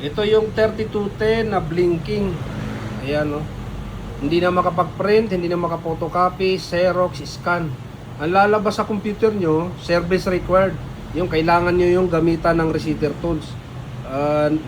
Ito yung 3210 na blinking. Ayan, no? Hindi na makapag-print, hindi na makapotocopy, Xerox, scan. Ang lalabas sa computer nyo, service required. Yung kailangan nyo yung gamitan ng receiver tools.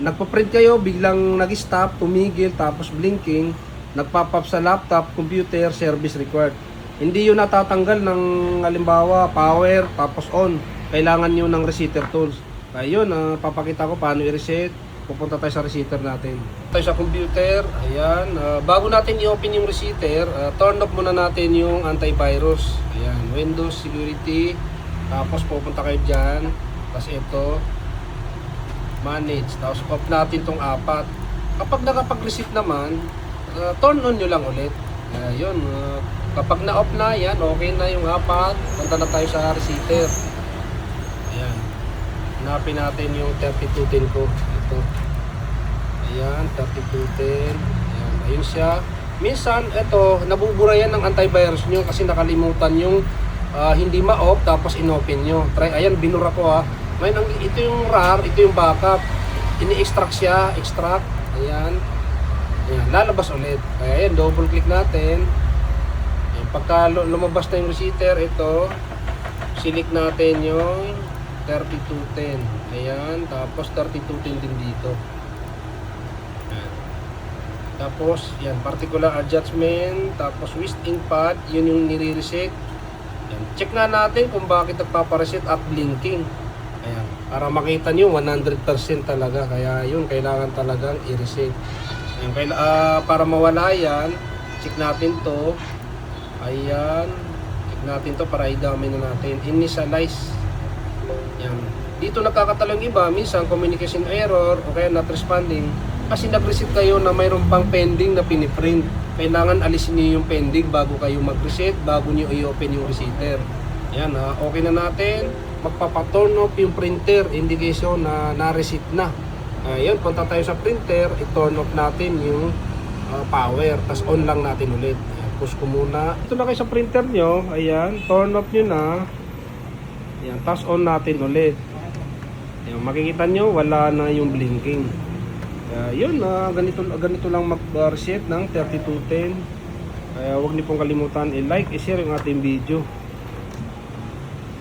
Nagpa-print kayo, biglang nag-stop, tumigil, tapos blinking, nagpop-up sa laptop, computer, service required. Hindi yun natatanggal ng halimbawa, power, tapos on. Kailangan nyo ng receiver tools. Ayun, papakita ko paano i-reset. Pupunta tayo sa receiver natin. Tayo sa computer, ayan. Bago natin i-open yung receiver, turn off muna natin yung antivirus. Ayan, Windows Security. Tapos pupunta kayo dyan. Tapos ito, manage. Tapos off natin tong apat. Kapag nakapag-reset naman, turn on nyo lang ulit. Ayun, kapag na-off na yan, okay na yung apat. Punta na tayo sa receiver. Ayan. Hanapin natin yung 3210 ko. Ito. Ayan, 3210. Ayan, ayun siya. Minsan, ito, nabubura yan ng antivirus nyo kasi nakalimutan yung hindi ma-off tapos in-open nyo. Try, ayan, binura ko ha. Ngayon, ito yung RAR, ito yung backup. Ini-extract siya, extract. Ayan. Ayan, lalabas ulit. Kaya ayan, double click natin. Ayan, pagka lumabas na yung receiver, ito, select natin yung 3210. Ayan, tapos 3210 din dito. Ayan. Tapos, yan, particular adjustment, tapos wisting pad, yun yung nire-reset. Ayan. Check na natin kung bakit nagpapareset at blinking. Ayan, para makita nyo 100% talaga. Kaya yun, kailangan talagang i-reset. Ayan, para mawala yan, check natin to. Ayan, check natin to para idami na natin. Initialize. Yan. Dito nagkakatalong iba, minsan communication error o kaya not responding kasi nag-reset kayo na mayroon pang pending na piniprint. Kailangan alisin niyo yung pending bago kayo mag-reset, bago niyo i-open yung receiver. Yan, okay na natin. Magpapaturn off yung printer, indication na na-reset na. Ayun, punta tayo sa printer, i-turn off natin yung power, tas on lang natin ulit. Ayan, push ko muna. Ito na kayo sa printer nyo, ayan, turn off nyo na. Ayan, tas on natin ulit. Ayan, makikita nyo, wala na yung blinking. Yun, ganito lang mag-reset ng 3210. Kaya huwag niyo pong kalimutan i-like, i-share yung ating video.